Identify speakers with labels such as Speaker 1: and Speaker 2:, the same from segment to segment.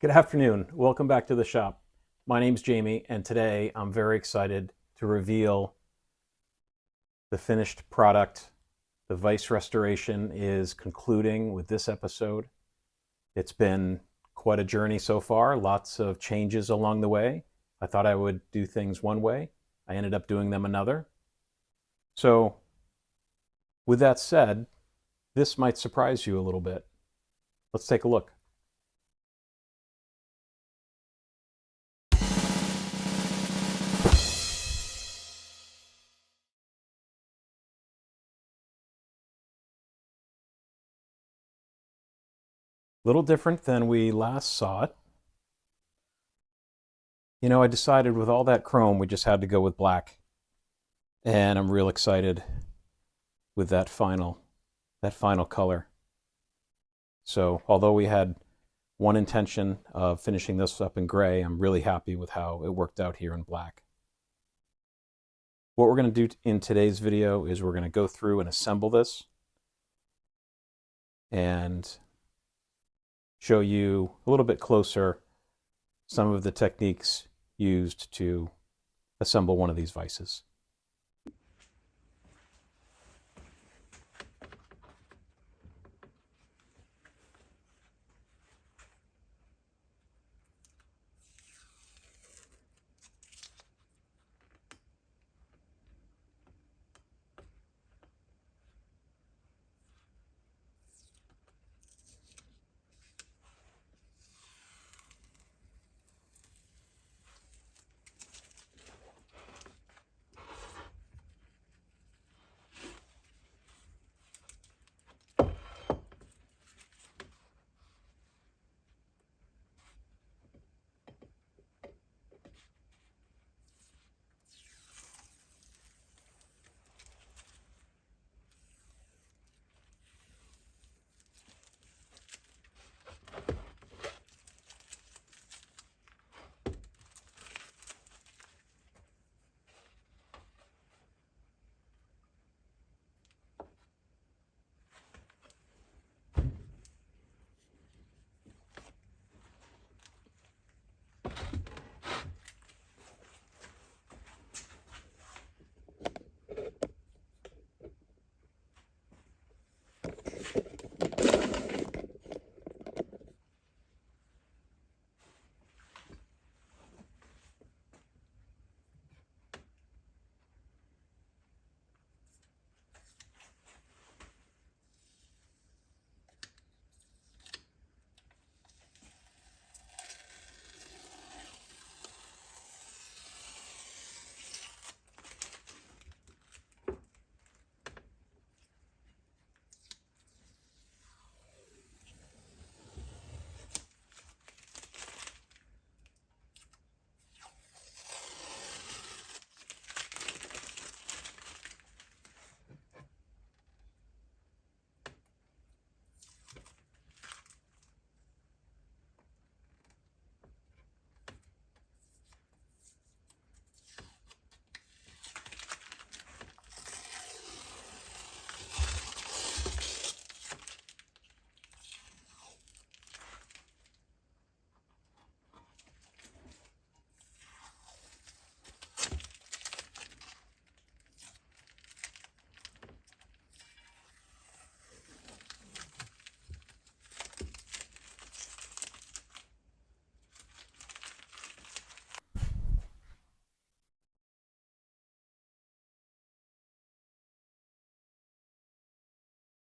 Speaker 1: Good afternoon. Welcome back to the shop. My name's Jamie, and today I'm very excited to reveal the finished product. The Vise Restoration is concluding with this episode. It's been quite a journey so far, lots of changes along the way. I thought I would do things one way. I ended up doing them another. So, with that said, this might surprise you a little bit. Let's take a look. Little different than we last saw it. You know, I decided with all that chrome, we just had to go with black. And I'm real excited with that final color. So although we had one intention of finishing this up in gray, I'm really happy with how it worked out here in black. What we're going to do in today's video is we're going to go through and assemble this and show you a little bit closer some of the techniques used to assemble one of these vises.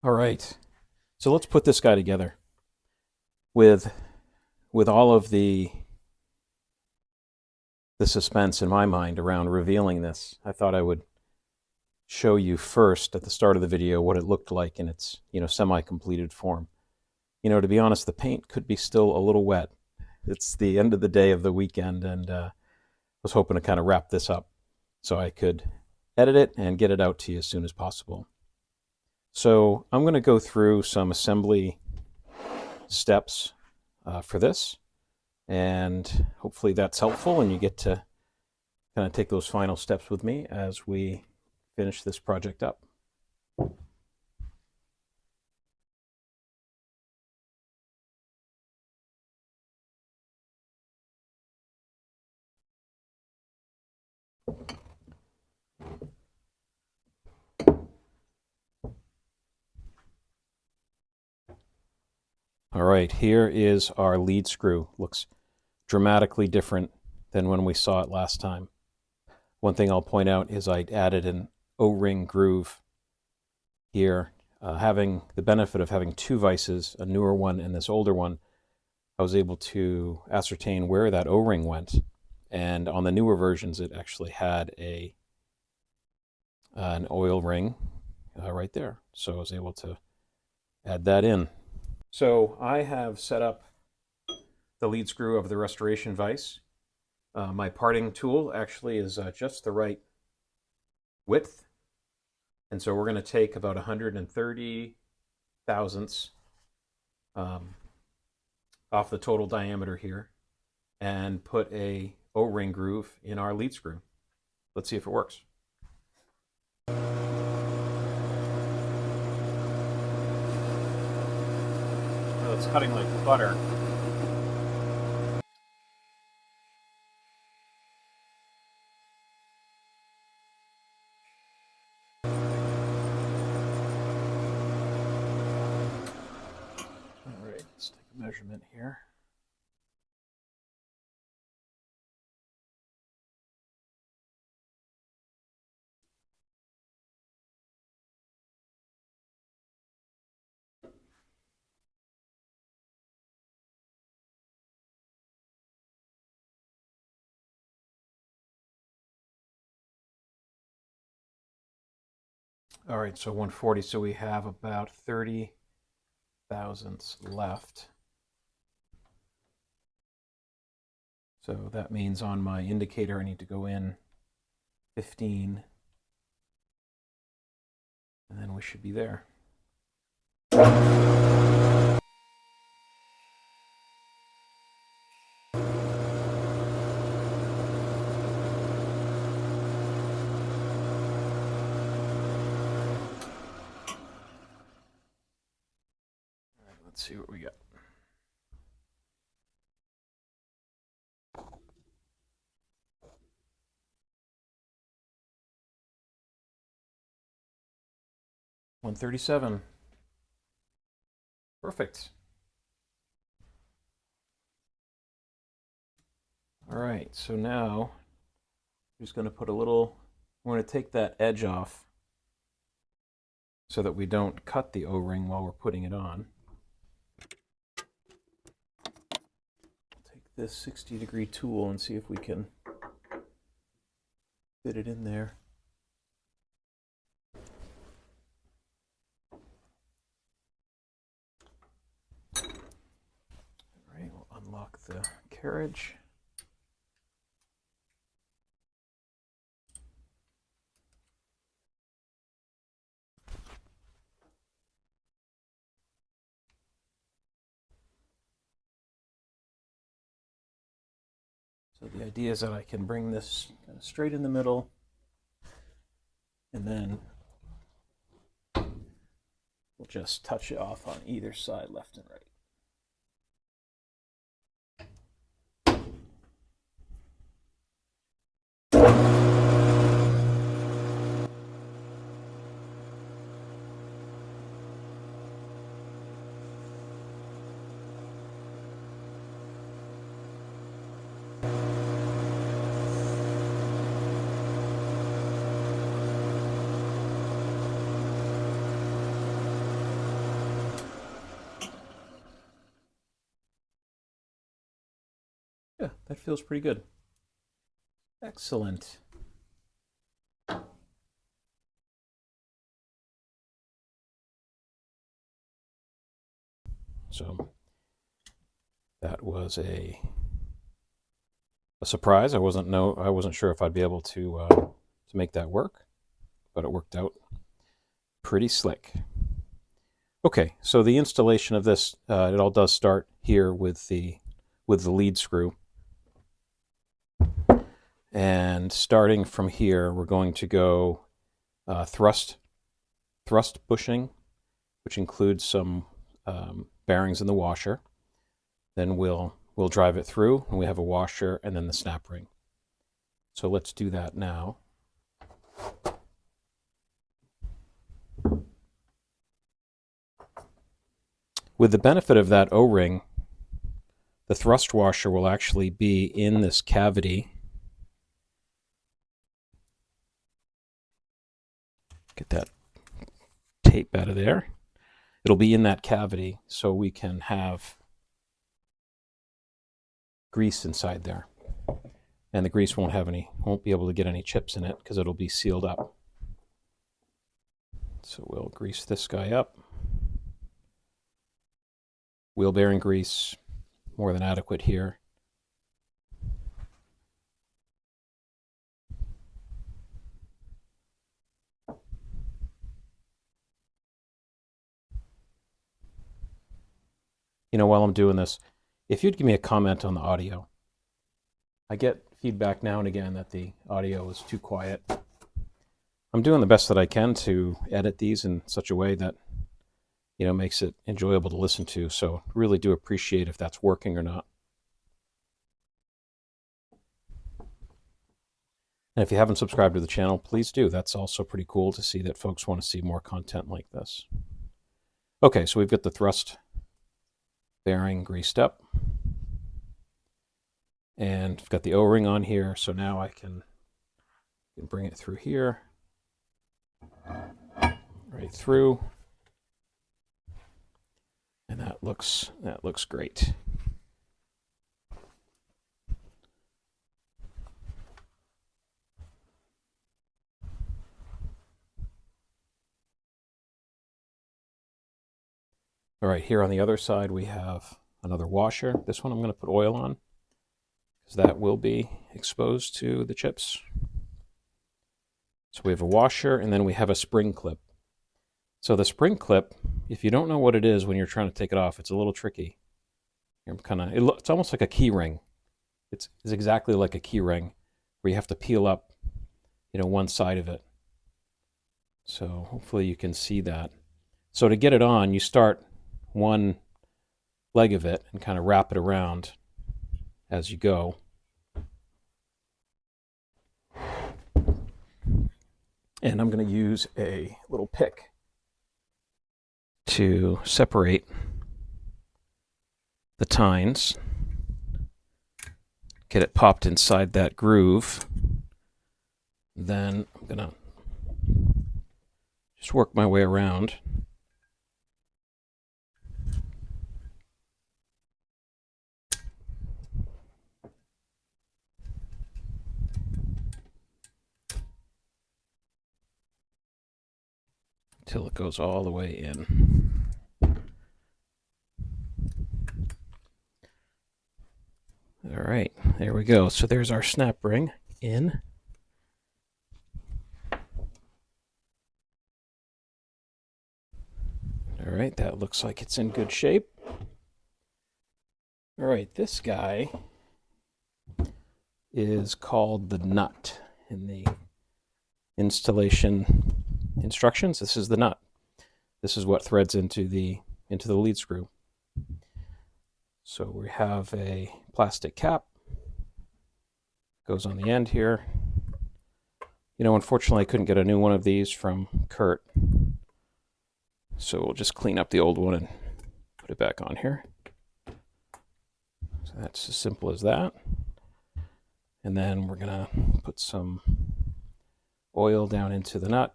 Speaker 1: All right, so let's put this guy together with all of the suspense in my mind around revealing this. I thought I would show you first at the start of the video what it looked like in its semi-completed form. To be honest, the paint could be still a little wet. It's the end of the day of the weekend, and I was hoping to kind of wrap this up so I could edit it and get it out to you as soon as possible. So I'm going to go through some assembly steps for this, and hopefully that's helpful and you get to kind of take those final steps with me as we finish this project up. All right, here is our lead screw. Looks dramatically different than when we saw it last time. One thing I'll point out is I added an O-ring groove here. Having the benefit of having two vices, a newer one and this older one, I was able to ascertain where that O-ring went. And on the newer versions, it actually had an oil ring right there. So I was able to add that in. So I have set up the lead screw of the restoration vise. My parting tool actually is just the right width. And so we're going to take about 130 thousandths off the total diameter here and put a O-ring groove in our lead screw. Let's see if it works. Oh, it's cutting like butter. All right, let's take a measurement here. All right, so 140, so we have about 30 thousandths left. So that means on my indicator, I need to go in 15, and then we should be there. Let's see what we got. $137. Perfect. All right, so now I'm just going to put a little, we're going to take that edge off so that we don't cut the O-ring while we're putting it on. Take this 60-degree tool and see if we can fit it in there. All right, we'll unlock the carriage. So the idea is that I can bring this kind of straight in the middle, and then we'll just touch it off on either side, left and right. Yeah, that feels pretty good. Excellent. So that was a surprise. I wasn't sure if I'd be able to make that work, but it worked out pretty slick. Okay, so the installation of this, it all does start here with the lead screw. And starting from here, we're going to go thrust bushing, which includes some bearings in the washer. Then we'll drive it through, and we have a washer and then the snap ring. So let's do that now. With the benefit of that O-ring, the thrust washer will actually be in this cavity. Get that tape out of there. It'll be in that cavity so we can have grease inside there. And the grease won't be able to get any chips in it because it'll be sealed up. So we'll grease this guy up. Wheel bearing grease, more than adequate here. You know, while I'm doing this, if you'd give me a comment on the audio. I get feedback now and again that the audio is too quiet. I'm doing the best that I can to edit these in such a way that, you know, makes it enjoyable to listen to. So really do appreciate if that's working or not. And if you haven't subscribed to the channel, please do. That's also pretty cool to see that folks want to see more content like this. Okay, so we've got the thrust bearing greased up. And I've got the O-ring on here, so now I can bring it through here, right through, and that looks great. All right, here on the other side we have another washer. This one I'm going to put oil on, because that will be exposed to the chips. So we have a washer, and then we have a spring clip. So the spring clip, if you don't know what it is when you're trying to take it off, it's a little tricky. It's almost like a key ring. It's exactly like a key ring, where you have to peel up, you know, one side of it. So hopefully you can see that. So to get it on, you start one leg of it and kind of wrap it around as you go. And I'm going to use a little pick to separate the tines, get it popped inside that groove. Then I'm going to just work my way around. Till it goes all the way in. All right, there we go. So there's our snap ring in. All right, that looks like it's in good shape. All right, this guy is called the nut in the installation instructions. This is the nut. This is what threads into the lead screw. So we have a plastic cap, goes on the end here. You know, unfortunately I couldn't get a new one of these from Kurt, so we'll just clean up the old one and put it back on here. So that's as simple as that. And then we're gonna put some oil down into the nut.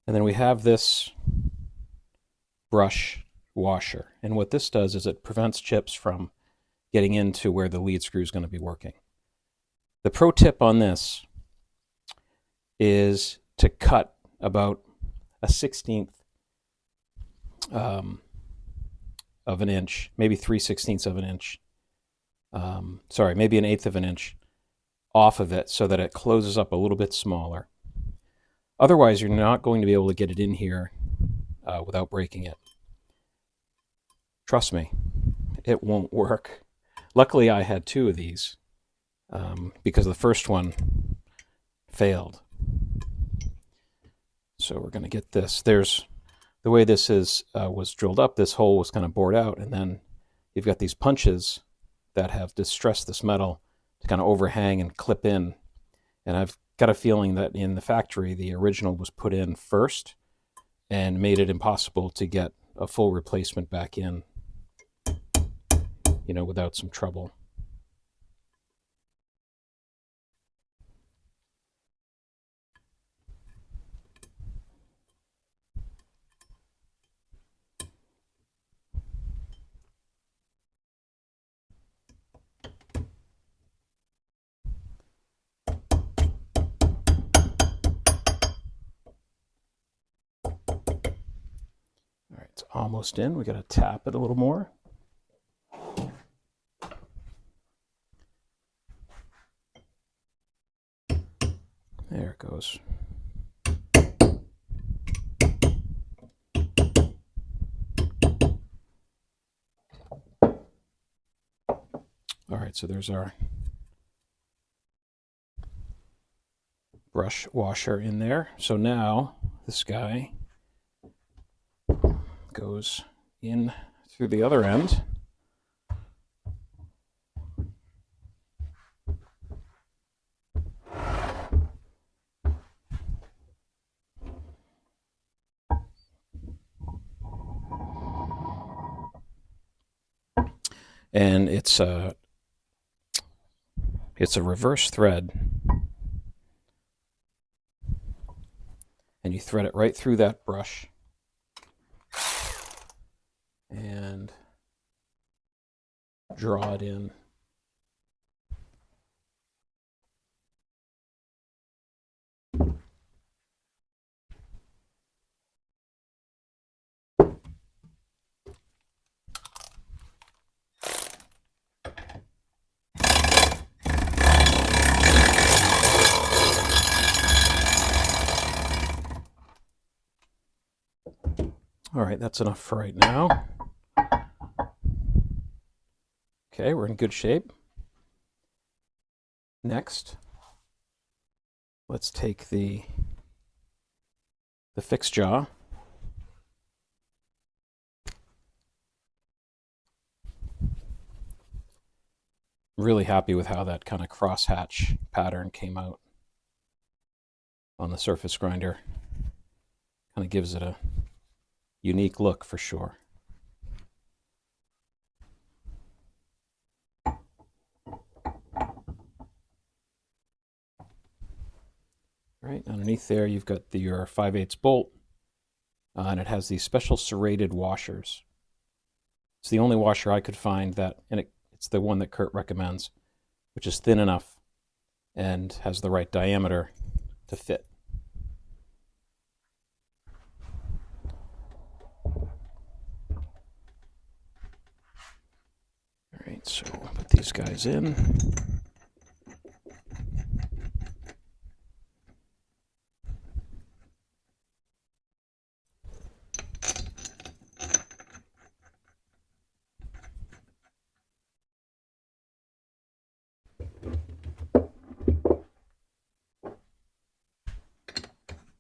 Speaker 1: And then we have this brush washer. And what this does is it prevents chips from getting into where the lead screw is going to be working. The pro tip on this is to cut about a 1/16 of an inch, maybe 3/16 of an inch. Sorry, maybe 1/8 of an inch off of it so that it closes up a little bit smaller. Otherwise, you're not going to be able to get it in here without breaking it. Trust me, it won't work. Luckily, I had 2 of these because the first one failed. So we're going to get this. There's the way this is was drilled up. This hole was kind of bored out, and then you've got these punches that have distressed this metal to kind of overhang and clip in. And I've got a feeling that in the factory, the original was put in first and made it impossible to get a full replacement back in, you know, without some trouble. All right, it's almost in. We got to tap it a little more. There it goes. All right, so there's our brush washer in there. So now this guy goes in through the other end. And it's a reverse thread. And you thread it right through that brush. And draw it in. All right, that's enough for right now. Okay, we're in good shape. Next, let's take the fixed jaw. I'm really happy with how that kind of crosshatch pattern came out on the surface grinder. Kind of gives it a unique look for sure. Right, underneath there you've got your 5/8 bolt, and it has these special serrated washers. It's the only washer I could find that, and it's the one that Kurt recommends, which is thin enough and has the right diameter to fit. All right, so we'll put these guys in.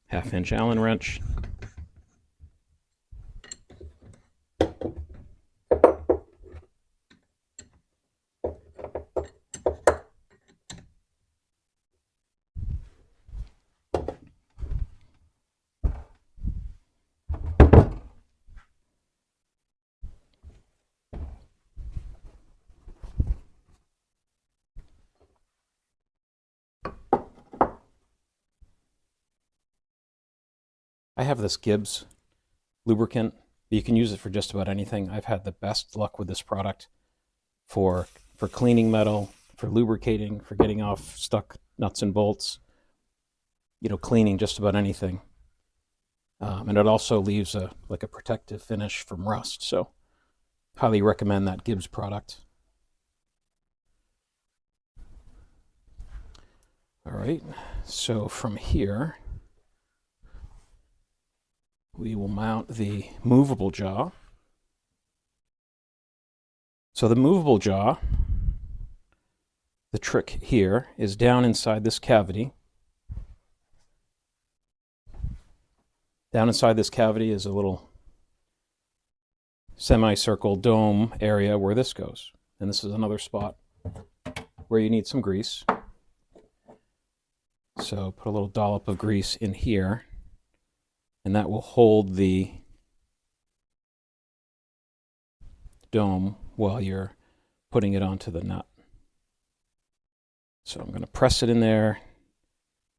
Speaker 1: Half-inch Allen wrench. I have this Gibbs lubricant. You can use it for just about anything. I've had the best luck with this product for cleaning metal, for lubricating, for getting off stuck nuts and bolts, you know, cleaning just about anything. And it also leaves a protective finish from rust. So highly recommend that Gibbs product. All right, so from here, we will mount the movable jaw. So the movable jaw, the trick here is down inside this cavity. Down inside this cavity is a little semicircle dome area where this goes. and this is another spot where you need some grease. So put a little dollop of grease in here, and that will hold the dome while you're putting it onto the nut. So I'm going to press it in there,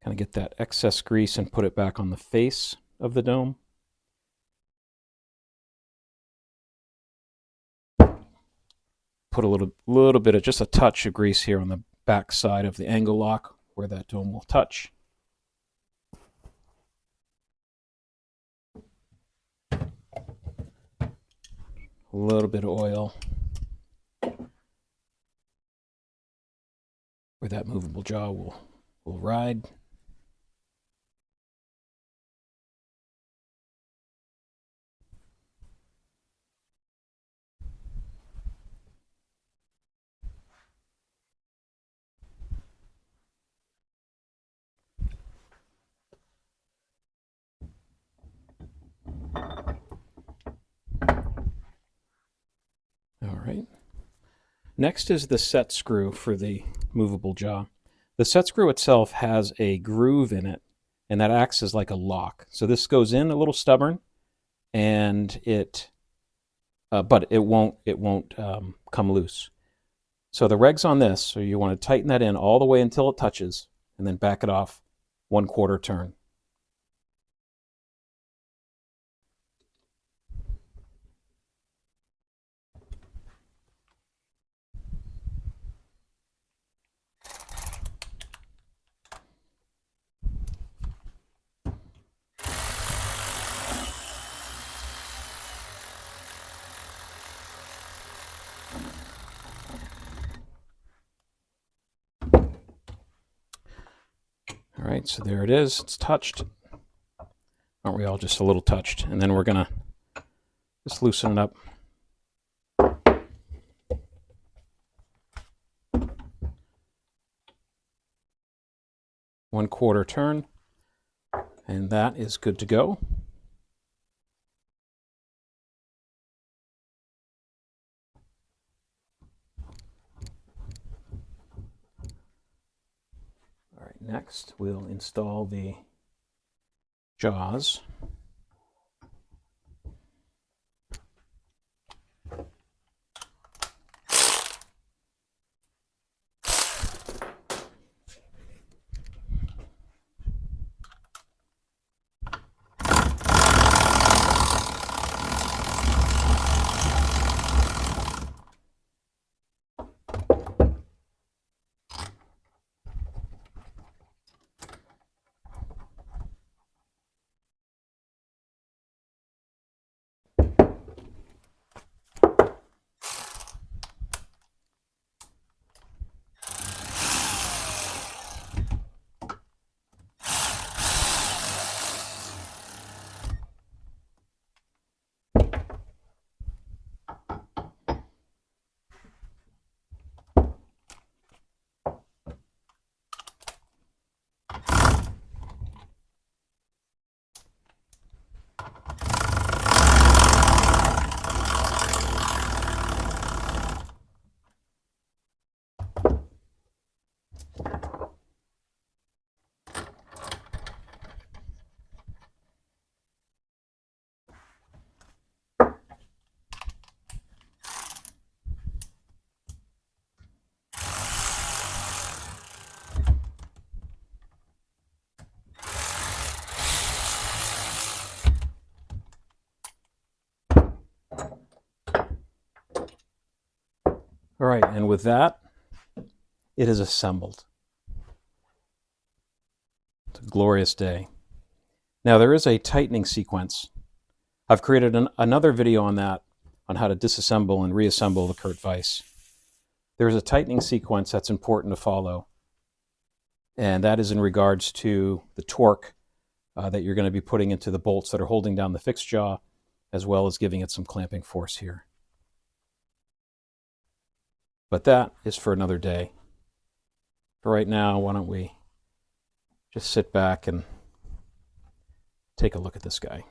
Speaker 1: kind of get that excess grease and put it back on the face of the dome. Put a little bit of just a touch of grease here on the back side of the angle lock where that dome will touch. A little bit of oil where that movable jaw will ride. All right. Next is the set screw for the movable jaw. The set screw itself has a groove in it, and that acts as like a lock. So this goes in a little stubborn, and but it won't come loose. So the reg's on this, so you want to tighten that in all the way until it touches, and then back it off 1/4 turn. All right, so there it is. It's touched. Aren't we all just a little touched? And then we're going to just loosen it up. One-quarter turn, and that is good to go. All right, next we'll install the jaws. All right, and with that, it is assembled. It's a glorious day. Now there is a tightening sequence. I've created another video on that, on how to disassemble and reassemble the Kurt Vise. There's a tightening sequence that's important to follow, and that is in regards to the torque that you're going to be putting into the bolts that are holding down the fixed jaw, as well as giving it some clamping force here. But that is for another day. For right now, why don't we just sit back and take a look at this guy.